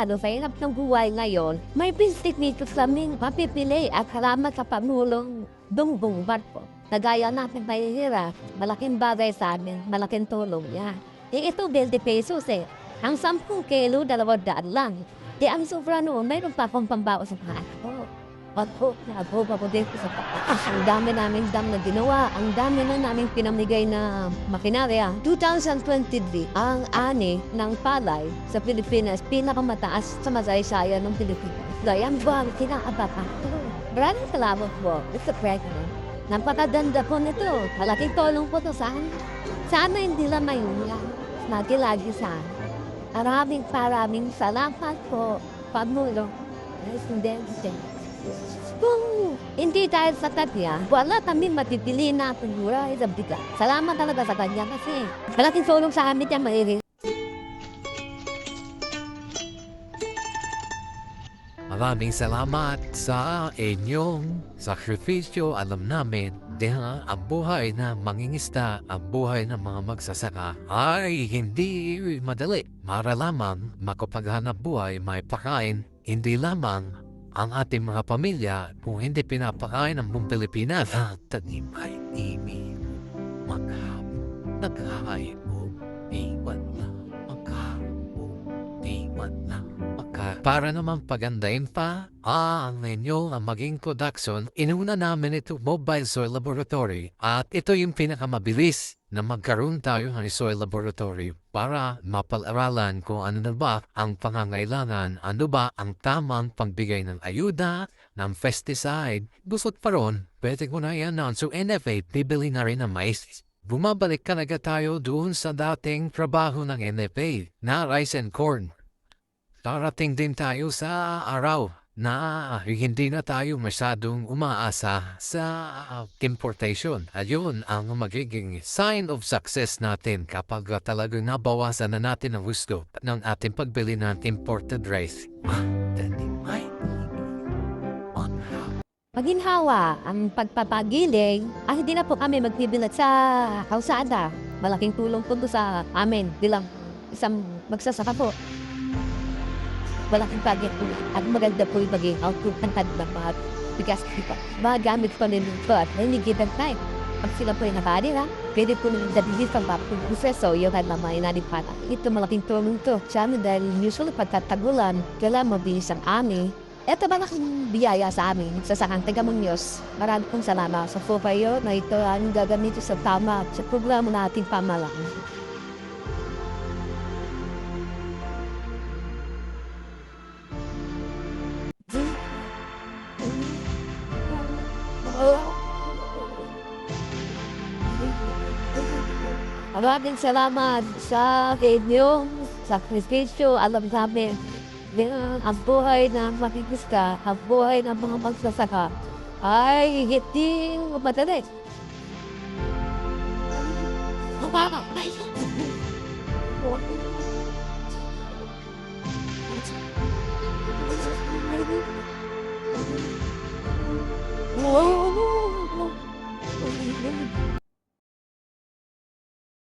Sa hirap ng buhay ngayon, may dito kaming mapipili at salamat sa Pangulong Bongbong Marcos. Nagaya natin mahihirap, malaking bagay sa amin, malaking tulong yan. Ito 20 pesos eh. Ang 10 kilo, 200 lang. Ang sobra noon, mayroon pa akong pambawas sa mga anak ko. Nagpo dito sa pataas. Ang dami namin dam na ginawa. Ang dami na namin pinamigay na makinarya. 2023, ang ani ng palay sa Pilipinas, pinakamataas sa masaysayan ng Pilipinas. Gayang buwang kinakabata. Maraming salamat po, Mr. President. Napakaganda po nito. Malaking tulong po ito sa akin. Sana hindi lang mayungan. Lagi sa akin. Maraming salamat po, Pangulo. Presidente. Kung hindi dahil sa kanya, wala kami matipili na pagburay sa bigat. Salamat talaga sa kanya kasi malaking tulong sa amin yan, mairin. Maraming salamat sa inyong sakripisyo. Alam namin, ang buhay na mangingisda, ang buhay ng mga magsasaka ay hindi madali. Para lamang makapaghanap buhay, may pakain, hindi lamang ang ating mga pamilya kung hindi pinapakain ng buong Pilipinas. Tanim ay imi, maghapon, naghahayo, iwan na, maghapon, iwan na. Para naman pagandahin pa ang inyong maging production, inuna namin ito Mobile Soil Laboratory at ito yung pinakamabilis na magkaroon tayo ng soil laboratory para mapag-aralan kung ano na ba ang pangangailangan, ano ba ang tamang pagbigay ng ayuda, ng pesticide. Busot pa ron, pwede ko na yan. So NFA, bibili na rin ng mais. Bumabalik ka na tayo doon sa dating trabaho ng NFA na rice and corn. Darating din tayo sa araw na hindi na tayo masyadong umaasa sa importation. Ayun ang magiging sign of success natin kapag talagang nabawasan na natin ang gusto ng ating pagbili ng imported rice. Maginhawa ang pagpapagiling, hindi na po kami magbibilat sa kalsada. Malaking tulong po sa amin bilang isang magsasaka po. Malaking bagay po at maganda po yung maging output ng kanilang mga bigas kita. Magamit pa nila po at nanigitan tayo. Pag sila po yung nakalira, pwede po nila dabilis ang proseso yung kanilang mga inalipata. Ito malaking tulong to sa amin dahil usually pagkatagulan, kailangan mabilis ang ami. Ito malaking biyaya sa amin sa sakang Tagamunyos. Marami pong salamat sa FOPAYO na ito ang gagamit sa tama sa programa nating pamalaan. Maraming salamat sa inyong sakripisyo. Alam namin, ang buhay ng makikista, ang buhay ng mga magsasaka ay hindi madali. Mama,